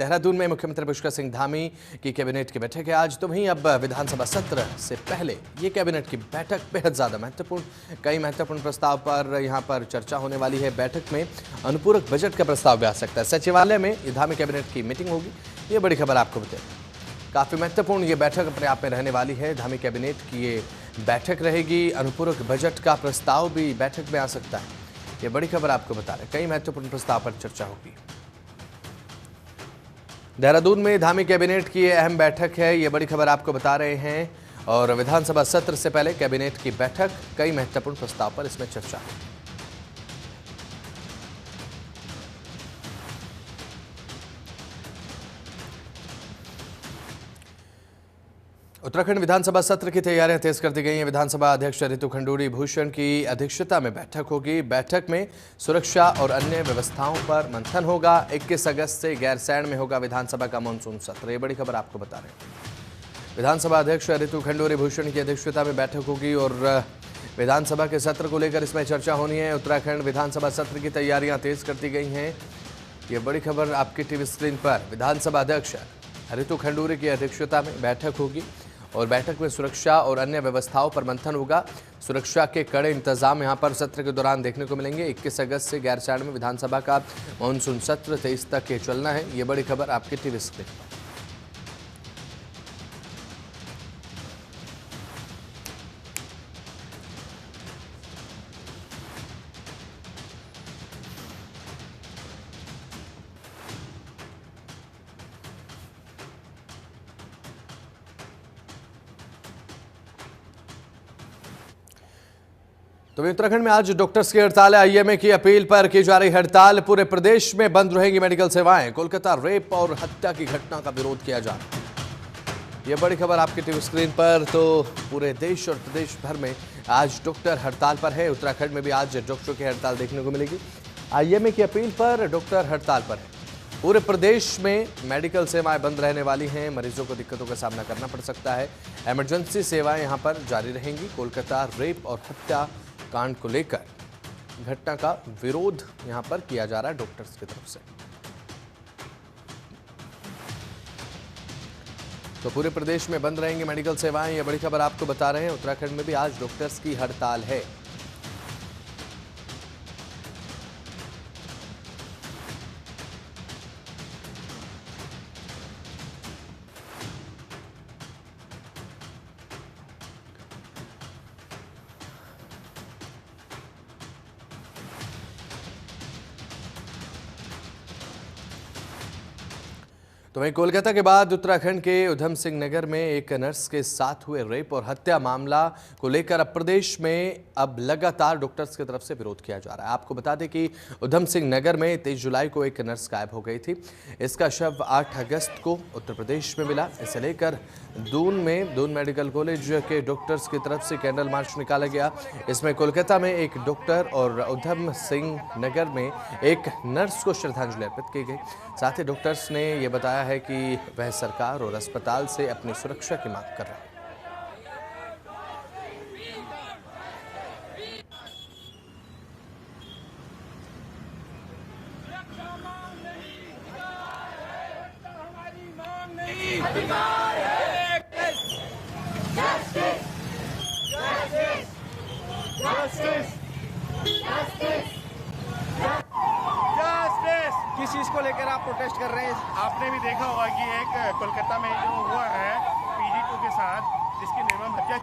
देहरादून में मुख्यमंत्री पुष्कर सिंह धामी की कैबिनेट की बैठक है आज। तो वहीं अब विधानसभा सत्र से पहले ये कैबिनेट की बैठक बेहद ज़्यादा महत्वपूर्ण, कई महत्वपूर्ण प्रस्ताव पर यहाँ पर चर्चा होने वाली है। बैठक में अनुपूरक बजट का प्रस्ताव भी आ सकता है। सचिवालय में धामी कैबिनेट की मीटिंग होगी, ये बड़ी खबर आपको बताएं। काफ़ी महत्वपूर्ण ये बैठक अपने आप में रहने वाली है। धामी कैबिनेट की ये बैठक रहेगी। अनुपूरक बजट का प्रस्ताव भी बैठक में आ सकता है, ये बड़ी खबर आपको बता रहे हैं। कई महत्वपूर्ण प्रस्ताव पर चर्चा होगी। देहरादून में धामी कैबिनेट की ये अहम बैठक है, ये बड़ी खबर आपको बता रहे हैं। और विधानसभा सत्र से पहले कैबिनेट की बैठक, कई महत्वपूर्ण प्रस्ताव पर इसमें चर्चा है। उत्तराखंड विधानसभा सत्र की तैयारियां तेज कर दी गई हैं। विधानसभा अध्यक्ष रितु खंडूड़ी भूषण की अध्यक्षता में बैठक होगी। बैठक में सुरक्षा और अन्य व्यवस्थाओं पर मंथन होगा। 21 अगस्त से गैरसैंण में होगा विधानसभा का मानसून सत्र, ये बड़ी खबर आपको बता रहे हैं। विधानसभा अध्यक्ष रितु खंडूड़ी भूषण की अध्यक्षता में बैठक होगी और विधानसभा के सत्र को लेकर इसमें चर्चा होनी है। उत्तराखंड विधानसभा सत्र की तैयारियां तेज कर दी गई हैं, ये बड़ी खबर आपकी टीवी स्क्रीन पर। विधानसभा अध्यक्ष रितु खंडूड़ी की अध्यक्षता में बैठक होगी और बैठक में सुरक्षा और अन्य व्यवस्थाओं पर मंथन होगा। सुरक्षा के कड़े इंतजाम यहां पर सत्र के दौरान देखने को मिलेंगे। 21 अगस्त से गैरसैंण में विधानसभा का मानसून सत्र 23 तक चलना है, ये बड़ी खबर आपकी टीवी स्क्रीन पर। तो उत्तराखंड में आज डॉक्टर्स की हड़ताल है। आईएमए की अपील पर की जा रही हड़ताल। पूरे प्रदेश में बंद रहेंगी मेडिकल सेवाएं। कोलकाता रेप और हत्या की घटना का विरोध किया जा रहा है, यह बड़ी खबर आपकी टीवी स्क्रीन पर। तो पूरे देश और प्रदेश भर में आज डॉक्टर हड़ताल पर है। उत्तराखंड में भी आज डॉक्टरों की हड़ताल देखने को मिलेगी। आईएमए की अपील पर डॉक्टर हड़ताल पर है। पूरे प्रदेश में मेडिकल सेवाएं बंद रहने वाली हैं। मरीजों को दिक्कतों का सामना करना पड़ सकता है। इमरजेंसी सेवाएं यहां पर जारी रहेंगी। कोलकाता रेप और हत्या कांड को लेकर घटना का विरोध यहां पर किया जा रहा है डॉक्टर्स की तरफ से। तो पूरे प्रदेश में बंद रहेंगी मेडिकल सेवाएं, यह बड़ी खबर आपको बता रहे हैं। उत्तराखंड में भी आज डॉक्टर्स की हड़ताल है। तो वहीं कोलकाता के बाद उत्तराखंड के उधम सिंह नगर में एक नर्स के साथ हुए रेप और हत्या मामला को लेकर अब प्रदेश में अब लगातार डॉक्टर्स की तरफ से विरोध किया जा रहा है। आपको बता दें कि उधम सिंह नगर में 23 जुलाई को एक नर्स गायब हो गई थी। इसका शव 8 अगस्त को उत्तर प्रदेश में मिला। इसे लेकर दून मेडिकल कॉलेज के डॉक्टर्स की तरफ से कैंडल मार्च निकाला गया। इसमें कोलकाता में एक डॉक्टर और उधम सिंह नगर में एक नर्स को श्रद्धांजलि अर्पित की गई। साथ ही डॉक्टर्स ने यह बताया है कि वह सरकार और अस्पताल से अपनी सुरक्षा की मांग कर रहे हैं। किस चीज को लेकर आप प्रोटेस्ट कर रहे हैं? आपने भी देखा होगा कि एक कोलकाता में जो हुआ है PG2 के साथ, जिसकी निर्मम हत्या।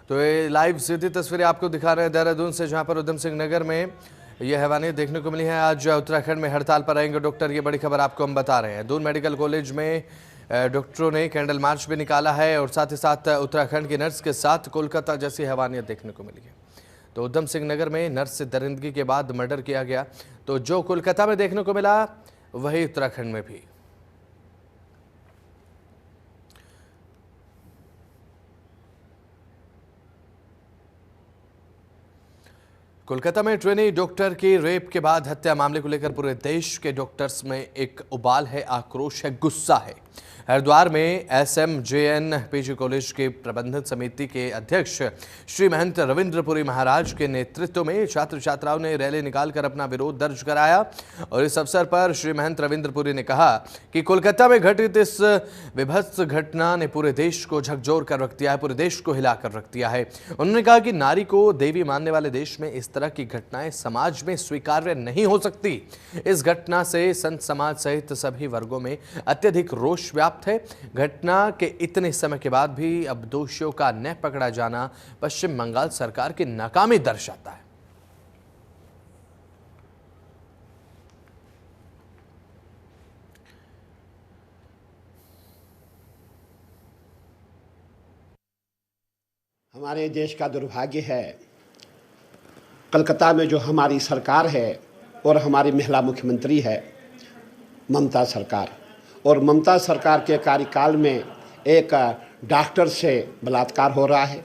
तो ये लाइव सीधी तस्वीरें आपको दिखा रहे हैं देहरादून से, जहां पर उधम सिंह नगर में यह हैवानियत देखने को मिली है। आज उत्तराखंड में हड़ताल पर रहेंगे डॉक्टर, ये बड़ी खबर आपको हम बता रहे हैं। दून मेडिकल कॉलेज में डॉक्टरों ने कैंडल मार्च भी निकाला है और साथ ही साथ उत्तराखंड की नर्स के साथ कोलकाता जैसी हैवानियत देखने को मिली है। तो उधम सिंह नगर में नर्स से दरिंदगी के बाद मर्डर किया गया। तो जो कोलकाता में देखने को मिला वही उत्तराखंड में भी। कोलकाता में ट्रेनी डॉक्टर की रेप के बाद हत्या मामले को लेकर पूरे देश के डॉक्टर्स में एक उबाल है, आक्रोश है, गुस्सा है। हरिद्वार में एसएमजेएन पीजी कॉलेज के प्रबंधन समिति के अध्यक्ष श्री महंत रविंद्रपुरी महाराज के नेतृत्व में छात्र छात्राओं ने रैली निकालकर अपना विरोध दर्ज कराया। और इस अवसर पर श्री महंत रविंद्रपुरी ने कहा कि कोलकाता में घटित इस विभत्स घटना ने पूरे देश को झकझोर कर रख दिया है, पूरे देश को हिलाकर रख दिया है। उन्होंने कहा कि नारी को देवी मानने वाले देश में इस तरह की घटनाएं समाज में स्वीकार्य नहीं हो सकती। इस घटना से संत समाज सहित सभी वर्गों में अत्यधिक रोष व्याप्त है। घटना के इतने समय के बाद भी अब दोषियों का न पकड़ा जाना पश्चिम बंगाल सरकार की नाकामी दर्शाता है। हमारे देश का दुर्भाग्य है, कलकत्ता में जो हमारी सरकार है और हमारी महिला मुख्यमंत्री है ममता सरकार, और ममता सरकार के कार्यकाल में एक डॉक्टर से बलात्कार हो रहा है,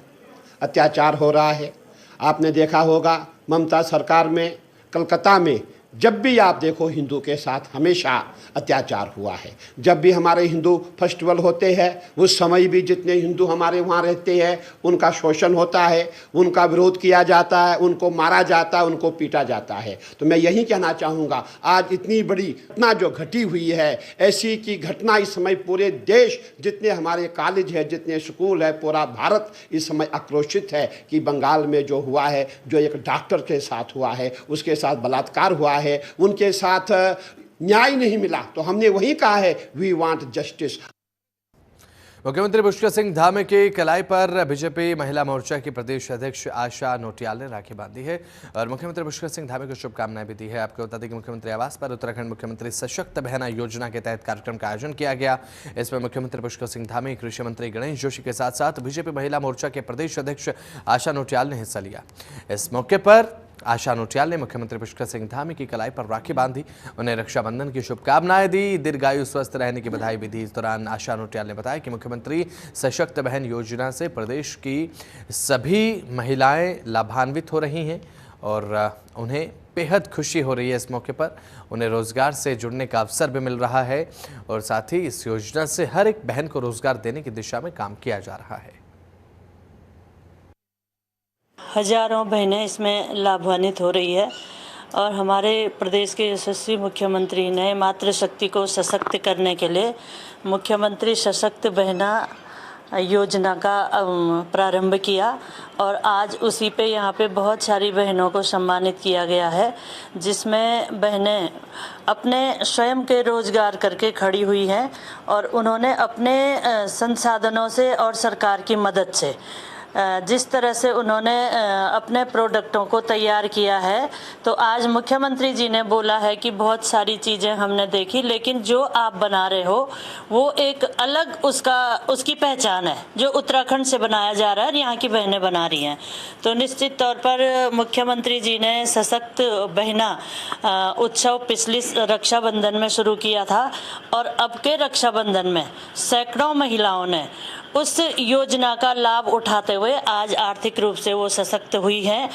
अत्याचार हो रहा है। आपने देखा होगा ममता सरकार में कलकत्ता में जब भी आप देखो हिंदू के साथ हमेशा अत्याचार हुआ है। जब भी हमारे हिंदू फेस्टिवल होते हैं उस समय भी जितने हिंदू हमारे वहाँ रहते हैं उनका शोषण होता है, उनका विरोध किया जाता है, उनको मारा जाता है, उनको पीटा जाता है। तो मैं यही कहना चाहूँगा, आज इतनी बड़ी घटना जो घटी हुई है, ऐसी की घटना इस समय पूरे देश, जितने हमारे कॉलेज है, जितने स्कूल है, पूरा भारत इस समय आक्रोशित है कि बंगाल में जो हुआ है, जो एक डॉक्टर के साथ हुआ है, उसके साथ बलात्कार हुआ है, उनके साथ न्याय नहीं मिला। तो हमने वही कहा है, वी वांट जस्टिस। मुख्यमंत्री पुष्कर सिंह धामी की कलाई पर बीजेपी महिला मोर्चा की प्रदेश अध्यक्ष आशा नोटियाल ने राखी बांधी है और मुख्यमंत्री पुष्कर सिंह धामी को शुभकामनाएं भी दी है। आपको बता दें कि मुख्यमंत्री आवास पर उत्तराखंड मुख्यमंत्री सशक्त बहना योजना के तहत कार्यक्रम का आयोजन किया गया। इसमें मुख्यमंत्री पुष्कर सिंह धामी, कृषि मंत्री गणेश जोशी के साथ साथ बीजेपी महिला मोर्चा के प्रदेश अध्यक्ष आशा नोटियाल ने हिस्सा लिया। इस मौके पर आशा नोटियाल ने मुख्यमंत्री पुष्कर सिंह धामी की कलाई पर राखी बांधी, उन्हें रक्षाबंधन की शुभकामनाएं दी, दीर्घायु स्वस्थ रहने की बधाई भी दी। इस दौरान आशा नोटियाल ने बताया कि मुख्यमंत्री सशक्त बहन योजना से प्रदेश की सभी महिलाएं लाभान्वित हो रही हैं और उन्हें बेहद खुशी हो रही है। इस मौके पर उन्हें रोजगार से जुड़ने का अवसर भी मिल रहा है और साथ ही इस योजना से हर एक बहन को रोजगार देने की दिशा में काम किया जा रहा है। हजारों बहनें इसमें लाभान्वित हो रही है और हमारे प्रदेश के यशस्वी मुख्यमंत्री ने मातृशक्ति को सशक्त करने के लिए मुख्यमंत्री सशक्त बहना योजना का प्रारंभ किया और आज उसी पे यहाँ पे बहुत सारी बहनों को सम्मानित किया गया है, जिसमें बहनें अपने स्वयं के रोजगार करके खड़ी हुई हैं और उन्होंने अपने संसाधनों से और सरकार की मदद से जिस तरह से उन्होंने अपने प्रोडक्टों को तैयार किया है, तो आज मुख्यमंत्री जी ने बोला है कि बहुत सारी चीज़ें हमने देखी, लेकिन जो आप बना रहे हो वो एक अलग उसकी पहचान है जो उत्तराखंड से बनाया जा रहा है और यहाँ की बहनें बना रही हैं। तो निश्चित तौर पर मुख्यमंत्री जी ने सशक्त बहना उत्सव पिछली रक्षाबंधन में शुरू किया था और अब के रक्षाबंधन में सैकड़ों महिलाओं ने उस योजना का लाभ उठाते हुए आज आर्थिक रूप से वो सशक्त हुई है।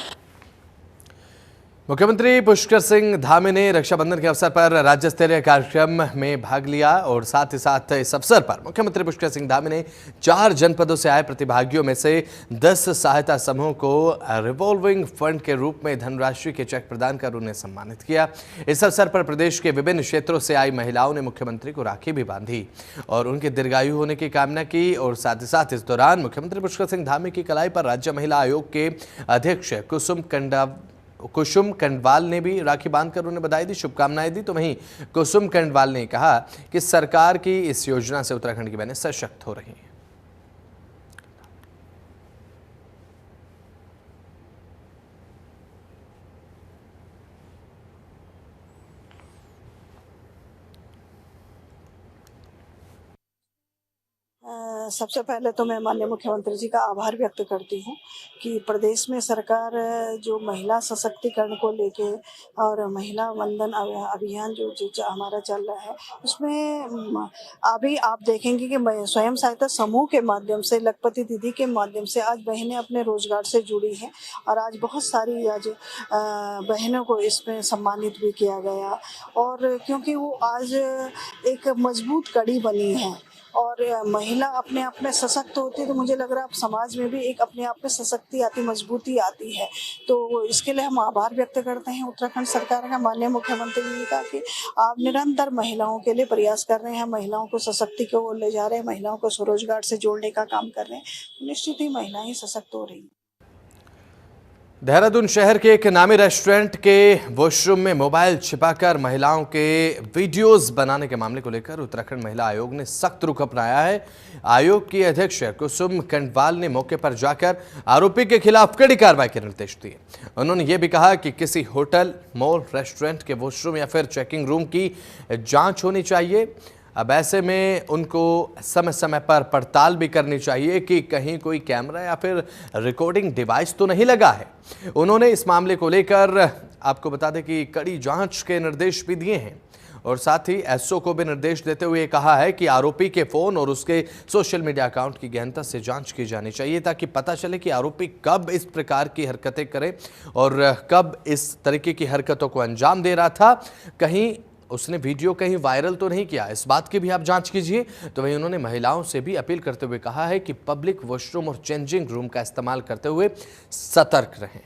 मुख्यमंत्री पुष्कर सिंह धामी ने रक्षाबंधन के अवसर पर राज्य स्तरीय कार्यक्रम में भाग लिया और साथ ही साथ इस अवसर पर मुख्यमंत्री पुष्कर सिंह धामी ने 4 जनपदों से आए प्रतिभागियों में से 10 सहायता समूह को रिवॉल्विंग फंड के रूप में धनराशि के चेक प्रदान कर उन्हें सम्मानित किया। इस अवसर पर प्रदेश के विभिन्न क्षेत्रों से आई महिलाओं ने मुख्यमंत्री को राखी भी बांधी और उनके दीर्घायु होने की कामना की और साथ ही साथ इस दौरान मुख्यमंत्री पुष्कर सिंह धामी की कलाई पर राज्य महिला आयोग के अध्यक्ष कुसुम कंडवाल ने भी राखी बांधकर उन्हें बधाई दी, शुभकामनाएं दी। तो वहीं कुसुम कंडवाल ने कहा कि सरकार की इस योजना से उत्तराखंड की बहनें सशक्त हो रही हैं। सबसे पहले तो मैं माननीय मुख्यमंत्री जी का आभार व्यक्त करती हूँ कि प्रदेश में सरकार जो महिला सशक्तिकरण को लेके और महिला वंदन अभियान जो हमारा चल रहा है उसमें अभी आप देखेंगे कि स्वयं सहायता समूह के माध्यम से लखपति दीदी के माध्यम से आज बहनें अपने रोजगार से जुड़ी हैं और आज बहुत सारी आज बहनों को इसमें सम्मानित भी किया गया और क्योंकि वो आज एक मजबूत कड़ी बनी है और महिला अपने आप में सशक्त होती है तो मुझे लग रहा है अब समाज में भी एक अपने आप में सशक्ति आती, मजबूती आती है। तो इसके लिए हम आभार व्यक्त करते हैं उत्तराखंड सरकार का, माननीय मुख्यमंत्री जी का कि आप निरंतर महिलाओं के लिए प्रयास कर रहे हैं, महिलाओं को सशक्ति की ओर ले जा रहे हैं, महिलाओं को स्वरोजगार से जोड़ने का काम कर रहे हैं। निश्चित ही महिलाएं सशक्त हो रही हैं। देहरादून शहर के एक नामी रेस्टोरेंट के वॉशरूम में मोबाइल छिपाकर महिलाओं के वीडियोस बनाने के मामले को लेकर उत्तराखंड महिला आयोग ने सख्त रुख अपनाया है। आयोग की अध्यक्ष कुसुम कंडवाल ने मौके पर जाकर आरोपी के खिलाफ कड़ी कार्रवाई के निर्देश दिए। उन्होंने ये भी कहा कि किसी होटल, मॉल, रेस्टोरेंट के वॉशरूम या फिर चेकिंग रूम की जाँच होनी चाहिए। अब ऐसे में उनको समय समय पर पड़ताल भी करनी चाहिए कि कहीं कोई कैमरा या फिर रिकॉर्डिंग डिवाइस तो नहीं लगा है। उन्होंने इस मामले को लेकर आपको बता दें कि कड़ी जांच के निर्देश भी दिए हैं और साथ ही एसओ को भी निर्देश देते हुए कहा है कि आरोपी के फोन और उसके सोशल मीडिया अकाउंट की गहनता से जांच की जानी चाहिए ताकि पता चले कि आरोपी कब इस प्रकार की हरकतें करे और कब इस तरीके की हरकतों को अंजाम दे रहा था। कहीं उसने वीडियो कहीं वायरल तो नहीं किया, इस बात की भी आप जांच कीजिए। तो वहीं उन्होंने महिलाओं से भी अपील करते हुए कहा है कि पब्लिक वॉशरूम और चेंजिंग रूम का इस्तेमाल करते हुए सतर्क रहें।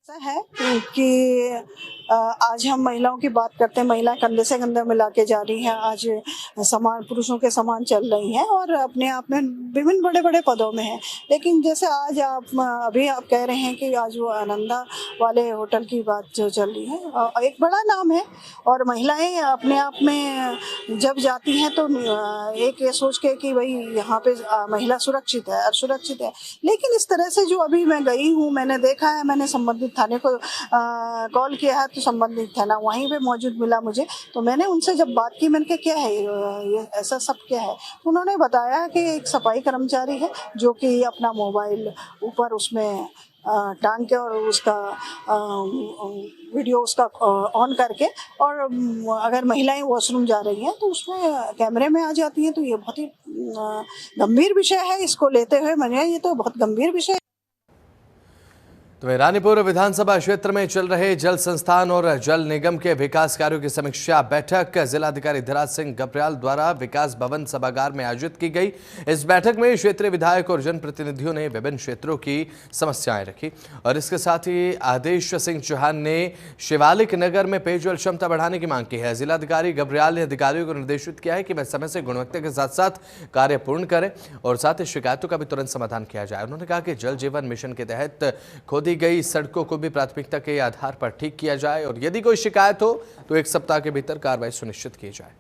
ऐसा है कि आज हम महिलाओं की बात करते हैं, महिला कंधे से कंधा मिला के जा रही हैं, आज समान पुरुषों के समान चल रही हैं और अपने आप में विभिन्न बड़े बड़े पदों में हैं। लेकिन जैसे आज अभी आप कह रहे हैं कि आज वो आनंदा वाले होटल की बात जो चल रही है, एक बड़ा नाम है और महिलाएं अपने आप में जब जाती हैं तो एक ये सोच के कि भाई यहाँ पे महिला सुरक्षित है और सुरक्षित है। लेकिन इस तरह से जो अभी मैं गई हूँ, मैंने देखा है, मैंने संबंधित थाने को कॉल किया है तो संबंधित थाना वहीं पे मौजूद मिला मुझे। तो मैंने उनसे जब बात की, मैंने कहा क्या है ये ऐसा सब क्या है, उन्होंने बताया कि एक सफाई कर्मचारी है जो कि अपना मोबाइल ऊपर उसमें टांग के और उसका वीडियो उसका ऑन करके और अगर महिलाएं वॉशरूम जा रही हैं तो उसमें कैमरे में आ जाती हैं। तो ये बहुत ही गंभीर विषय है, इसको लेते हुए मैंने ये तो बहुत गंभीर विषय। तो रानीपुर विधानसभा क्षेत्र में चल रहे जल संस्थान और जल निगम के विकास कार्यों की समीक्षा बैठक जिलाधिकारी धीराज सिंह गब्रियाल द्वारा विकास भवन सभागार में आयोजित की गई। इस बैठक में क्षेत्रीय विधायक और जनप्रतिनिधियों ने विभिन्न क्षेत्रों की समस्याएं रखी और इसके साथ ही आदेश सिंह चौहान ने शिवालिक नगर में पेयजल क्षमता बढ़ाने की मांग की है। जिलाधिकारी गब्रियाल ने अधिकारियों को निर्देशित किया है कि वे समय से गुणवत्ता के साथ साथ कार्य पूर्ण करें और साथ ही शिकायतों का भी तुरंत समाधान किया जाए। उन्होंने कहा कि जल जीवन मिशन के तहत खोदी गई सड़कों को भी प्राथमिकता के आधार पर ठीक किया जाए और यदि कोई शिकायत हो तो 1 सप्ताह के भीतर कार्रवाई सुनिश्चित की जाए।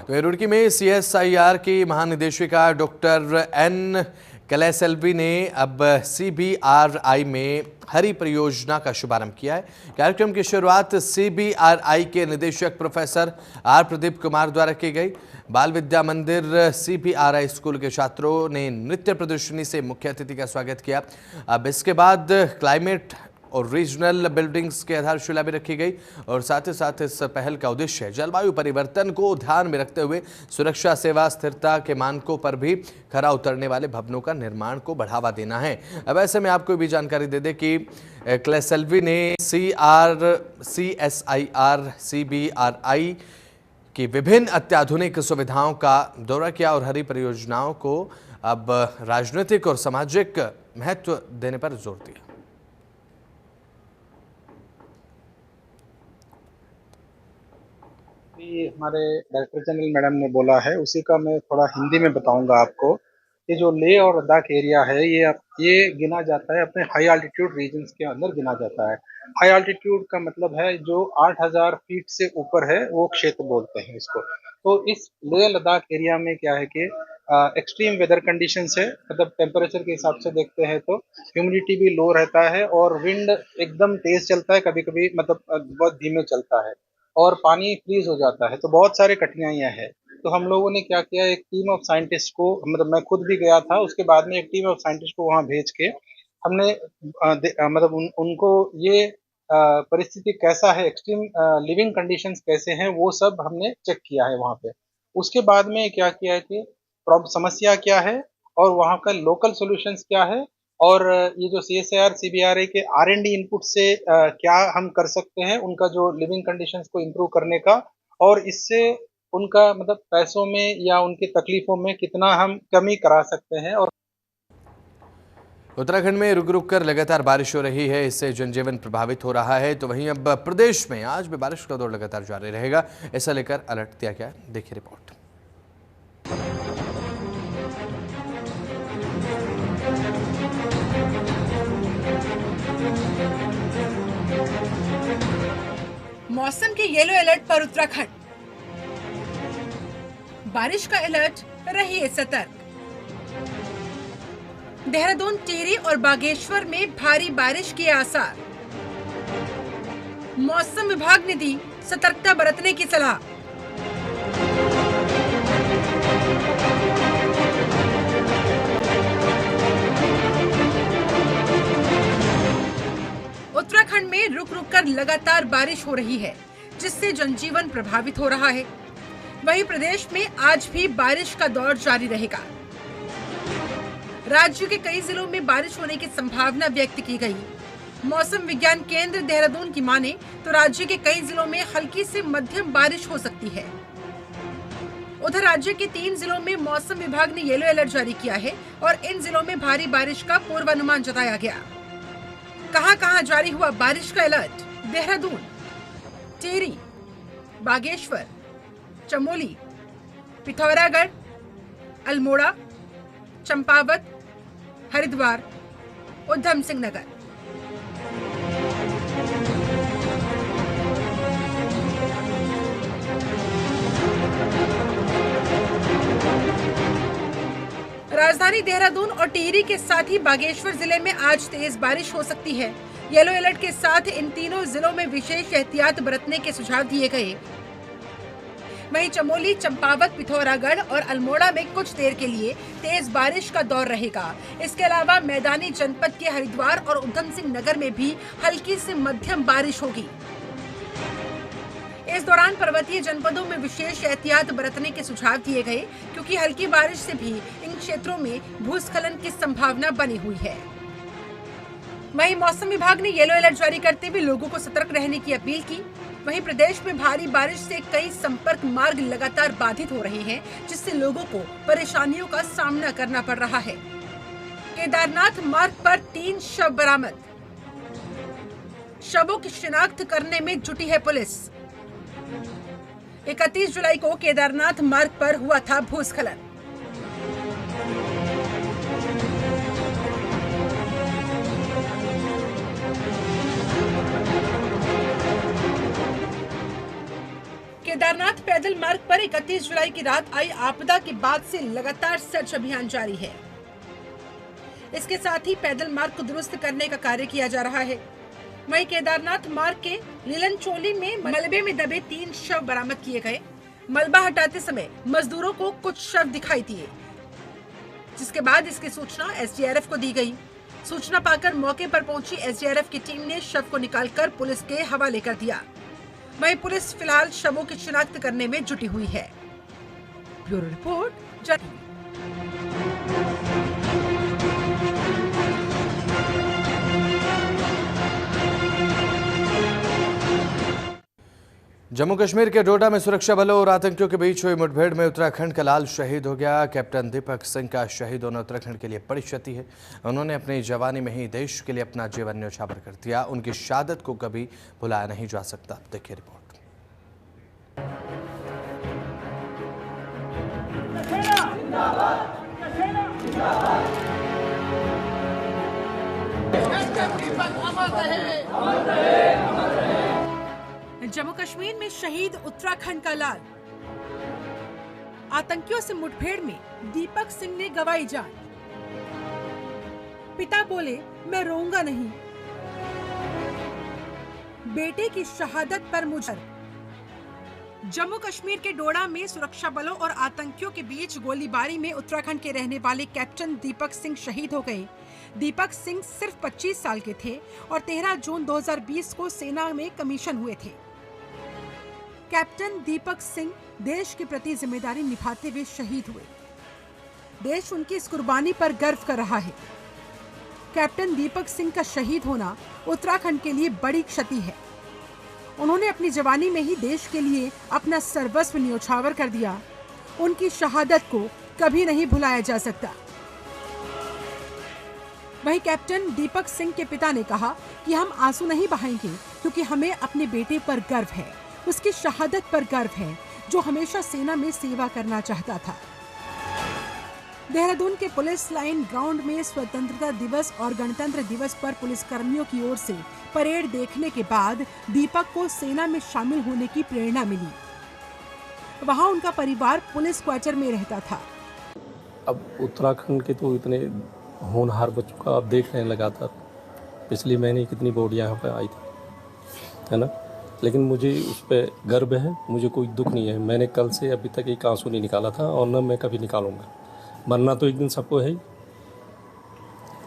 तो रुड़की में CSIR की महानिदेशिका डॉक्टर N कलेसेल्वी ने अब CBRI में हरी परियोजना का शुभारंभ किया है। कार्यक्रम की शुरुआत CBRI के निदेशक प्रोफेसर R प्रदीप कुमार द्वारा की गई। बाल विद्या मंदिर CBRI स्कूल के छात्रों ने नृत्य प्रदर्शनी से मुख्य अतिथि का स्वागत किया। अब इसके बाद क्लाइमेट और रीजनल बिल्डिंग्स की आधारशिला भी रखी गई और साथ ही साथ इस पहल का उद्देश्य जलवायु परिवर्तन को ध्यान में रखते हुए सुरक्षा, सेवा, स्थिरता के मानकों पर भी खरा उतरने वाले भवनों का निर्माण को बढ़ावा देना है। अब ऐसे में आपको भी जानकारी दे दें कि क्लेसेल्वी ने CSIR CBRI की विभिन्न अत्याधुनिक सुविधाओं का दौरा किया और हरी परियोजनाओं को अब राजनीतिक और सामाजिक महत्व देने पर जोर दिया। हमारे डायरेक्टर जनरल मैडम ने बोला है उसी का मैं थोड़ा हिंदी में बताऊंगा आपको ये जो लेह और लद्दाख एरिया है ये गिना जाता है अपने हाई अल्टीट्यूड रीजन्स के अंदर गिना जाता है। हाई अल्टीट्यूड का मतलब है जो 8000 फीट से ऊपर है वो क्षेत्र बोलते हैं इसको। तो इस लेह लद्दाख एरिया में क्या है कि एक्सट्रीम वेदर कंडीशंस है, मतलब टेम्परेचर के हिसाब से देखते हैं तो ह्यूमिडिटी भी लो रहता है और विंड एकदम तेज चलता है, कभी कभी मतलब बहुत धीमे चलता है और पानी फ्रीज हो जाता है। तो बहुत सारे कठिनाइयां हैं। तो हम लोगों ने क्या किया, एक टीम ऑफ साइंटिस्ट को, मतलब मैं खुद भी गया था, उसके बाद में एक टीम ऑफ साइंटिस्ट को वहां भेज के हमने मतलब उनको ये परिस्थिति कैसा है, एक्सट्रीम लिविंग कंडीशंस कैसे हैं, वो सब हमने चेक किया है वहां पे। उसके बाद में क्या किया है कि समस्या क्या है और वहाँ का लोकल सॉल्यूशंस क्या है और ये जो CSIR CBRA के R&D इनपुट से क्या हम कर सकते हैं उनका जो लिविंग कंडीशंस को इम्प्रूव करने का, और इससे उनका मतलब पैसों में या उनकी तकलीफों में कितना हम कमी करा सकते हैं। और उत्तराखंड में रुक रुक कर लगातार बारिश हो रही है, इससे जनजीवन प्रभावित हो रहा है। तो वहीं अब प्रदेश में आज भी बारिश का दौर लगातार जारी रहेगा, ऐसा लेकर अलर्ट दिया गया। देखिए रिपोर्ट। मौसम के येलो अलर्ट पर उत्तराखंड, बारिश का अलर्ट, रहिए सतर्क। देहरादून, टिहरी और बागेश्वर में भारी बारिश के आसार, मौसम विभाग ने दी सतर्कता बरतने की सलाह। उत्तराखंड में रुक रुक कर लगातार बारिश हो रही है, जिससे जनजीवन प्रभावित हो रहा है। वहीं प्रदेश में आज भी बारिश का दौर जारी रहेगा। राज्य के कई जिलों में बारिश होने की संभावना व्यक्त की गई। मौसम विज्ञान केंद्र देहरादून की माने तो राज्य के कई जिलों में हल्की से मध्यम बारिश हो सकती है। उधर राज्य के 3 जिलों में मौसम विभाग ने येलो अलर्ट जारी किया है और इन जिलों में भारी बारिश का पूर्वानुमान जताया गया। कहां-कहां जारी हुआ बारिश का अलर्ट? देहरादून, टिहरी, बागेश्वर, चमोली, पिथौरागढ़, अल्मोड़ा, चंपावत, हरिद्वार, उधम सिंह नगर। राजधानी देहरादून और टिहरी के साथ ही बागेश्वर जिले में आज तेज बारिश हो सकती है। येलो अलर्ट के साथ इन तीनों जिलों में विशेष एहतियात बरतने के सुझाव दिए गए। वहीं चमोली, चंपावत, पिथौरागढ़ और अल्मोड़ा में कुछ देर के लिए तेज बारिश का दौर रहेगा। इसके अलावा मैदानी जनपद के हरिद्वार और उधम सिंह नगर में भी हल्की से मध्यम बारिश होगी। इस दौरान पर्वतीय जनपदों में विशेष एहतियात बरतने के सुझाव दिए गए, क्योंकि हल्की बारिश से भी इन क्षेत्रों में भूस्खलन की संभावना बनी हुई है। वहीं मौसम विभाग ने येलो अलर्ट जारी करते हुए लोगों को सतर्क रहने की अपील की। वहीं प्रदेश में भारी बारिश से कई संपर्क मार्ग लगातार बाधित हो रहे हैं, जिससे लोगों को परेशानियों का सामना करना पड़ रहा है। केदारनाथ मार्ग पर 3 शव बरामद, शवों की शिनाख्त करने में जुटी है पुलिस। 31 जुलाई को केदारनाथ मार्ग पर हुआ था भूस्खलन। केदारनाथ पैदल मार्ग पर 31 जुलाई की रात आई आपदा के बाद से लगातार सर्च अभियान जारी है। इसके साथ ही पैदल मार्ग को दुरुस्त करने का कार्य किया जा रहा है। वहीं केदारनाथ मार्ग के लीलनचोली में मलबे में दबे 3 शव बरामद किए गए। मलबा हटाते समय मजदूरों को कुछ शव दिखाई दिए, जिसके बाद इसकी सूचना SDRF को दी गई। सूचना पाकर मौके पर पहुंची SDRF की टीम ने शव को निकालकर पुलिस के हवाले कर दिया। वहीं पुलिस फिलहाल शवों की शिनाख्त करने में जुटी हुई है। ब्यूरो रिपोर्ट जारी। जम्मू कश्मीर के डोडा में सुरक्षा बलों और आतंकियों के बीच हुई मुठभेड़ में उत्तराखंड का लाल शहीद हो गया। कैप्टन दीपक सिंह का शहीद होना उत्तराखंड के लिए बड़ी क्षति है। उन्होंने अपनी जवानी में ही देश के लिए अपना जीवन न्यौछावर कर दिया। उनकी शहादत को कभी भुलाया नहीं जा सकता। देखिए रिपोर्ट। जम्मू कश्मीर में शहीद उत्तराखंड का लाल। आतंकियों से मुठभेड़ में दीपक सिंह ने गंवाई जान। पिता बोले, मैं रोऊंगा नहीं। बेटे की शहादत पर मुझे। जम्मू कश्मीर के डोडा में सुरक्षा बलों और आतंकियों के बीच गोलीबारी में उत्तराखंड के रहने वाले कैप्टन दीपक सिंह शहीद हो गए। दीपक सिंह सिर्फ 25 साल के थे और 13 जून 2020 को सेना में कमीशन हुए थे। कैप्टन दीपक सिंह देश के प्रति जिम्मेदारी निभाते हुए शहीद हुए। देश उनकी इस कुर्बानी पर गर्व कर रहा है। कैप्टन दीपक सिंह का शहीद होना उत्तराखंड के लिए बड़ी क्षति है। उन्होंने अपनी जवानी में ही देश के लिए अपना सर्वस्व न्योछावर कर दिया। उनकी शहादत को कभी नहीं भुलाया जा सकता। वहीं कैप्टन दीपक सिंह के पिता ने कहा कि हम आंसू नहीं बहाएंगे क्योंकि हमें अपने बेटे पर गर्व है, उसकी शहादत पर गर्व है, जो हमेशा सेना में सेवा करना चाहता था। देहरादून के पुलिस लाइन ग्राउंड में स्वतंत्रता दिवस और गणतंत्र दिवस पर पुलिस कर्मियों की ओर से परेड देखने के बाद दीपक को सेना में शामिल होने की प्रेरणा मिली। वहां उनका परिवार पुलिस क्वार्टर में रहता था। अब उत्तराखंड के तो इतने होनहार बच्चों का आप देख रहे हैं लगातार। पिछले महीने कितनी बॉडियां यहाँ पे आई थी, है ना। लेकिन मुझे उस पर गर्व है, मुझे कोई दुख नहीं है। मैंने कल से अभी तक एक आंसू नहीं निकाला था और न मैं कभी निकालूंगा। मरना तो एक दिन सबको है ही,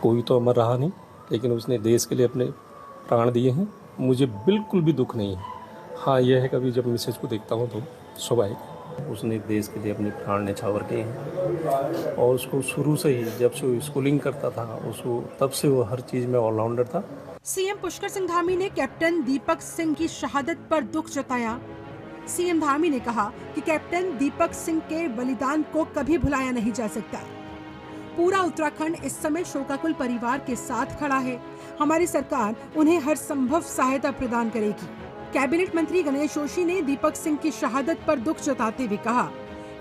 कोई तो अमर रहा नहीं, लेकिन उसने देश के लिए अपने प्राण दिए हैं। मुझे बिल्कुल भी दुख नहीं है। हाँ, यह है कभी जब मिसेज को देखता हूँ तो स्वाभाविक, उसने देश के लिए अपने प्राण न्यौछावर किए हैं और उसको शुरू से ही जब से वो स्कूलिंग करता था उसको तब से वो हर चीज़ में ऑलराउंडर था। सीएम पुष्कर सिंह धामी ने कैप्टन दीपक सिंह की शहादत पर दुख जताया। सीएम धामी ने कहा कि कैप्टन दीपक सिंह के बलिदान को कभी भुलाया नहीं जा सकता। पूरा उत्तराखंड इस समय शोकाकुल परिवार के साथ खड़ा है। हमारी सरकार उन्हें हर संभव सहायता प्रदान करेगी। कैबिनेट मंत्री गणेश जोशी ने दीपक सिंह की शहादत पर दुख जताते हुए कहा,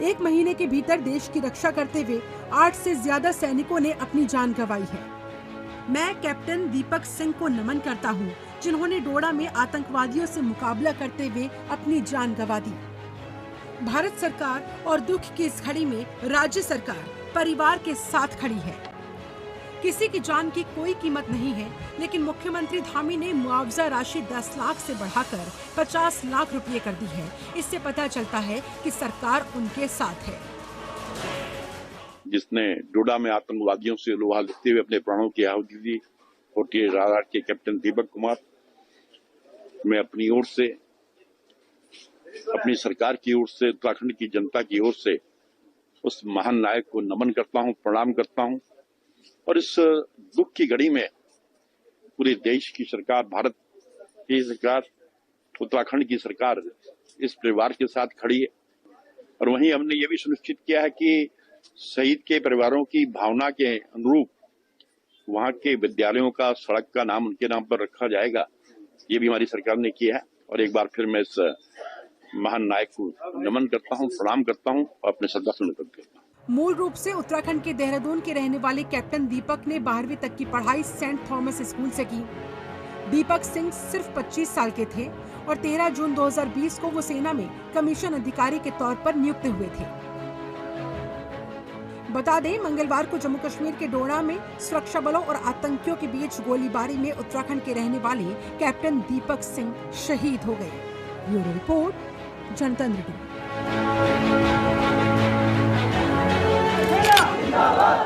1 महीने के भीतर देश की रक्षा करते हुए 8 से ज्यादा सैनिकों ने अपनी जान गंवाई है। मैं कैप्टन दीपक सिंह को नमन करता हूं, जिन्होंने डोडा में आतंकवादियों से मुकाबला करते हुए अपनी जान गंवा दी। भारत सरकार और दुख की इस घड़ी में राज्य सरकार परिवार के साथ खड़ी है। किसी की जान की कोई कीमत नहीं है, लेकिन मुख्यमंत्री धामी ने मुआवजा राशि 10 लाख से बढ़ाकर 50 लाख रुपए कर दी है। इससे पता चलता है कि सरकार उनके साथ है। जिसने डोडा में आतंकवादियों से लोहा लेते हुए अपने प्राणों की आहुति दी, 48 राडार के कैप्टन दीपक कुमार, मैं अपनी ओर से, अपनी सरकार की ओर से, उत्तराखंड की जनता की ओर से उस महान नायक को नमन करता हूं, प्रणाम करता हूं। और इस दुख की घड़ी में पूरे देश की सरकार, भारत की सरकार, उत्तराखंड की सरकार इस परिवार के साथ खड़ी है। और वहीं हमने ये भी सुनिश्चित किया है कि शहीद के परिवारों की भावना के अनुरूप वहां के विद्यालयों का, सड़क का नाम उनके नाम पर रखा जाएगा। ये भी हमारी सरकार ने किया है। और एक बार फिर मैं इस महान नायक को नमन करता हूं, प्रणाम करता हूं और अपने श्रद्धासुमन करता हूं। मूल रूप से उत्तराखंड के देहरादून के रहने वाले कैप्टन दीपक ने 12वीं तक की पढ़ाई सेंट थॉमस स्कूल से की। दीपक सिंह सिर्फ 25 साल के थे और 13 जून 2020 को वो सेना में कमीशन अधिकारी के तौर पर नियुक्त हुए थे। बता दें, मंगलवार को जम्मू कश्मीर के डोडा में सुरक्षा बलों और आतंकियों के बीच गोलीबारी में उत्तराखंड के रहने वाले कैप्टन दीपक सिंह शहीद हो गए। ब्यूरो रिपोर्ट, जनतंत्र टीवी। जिंदाबाद।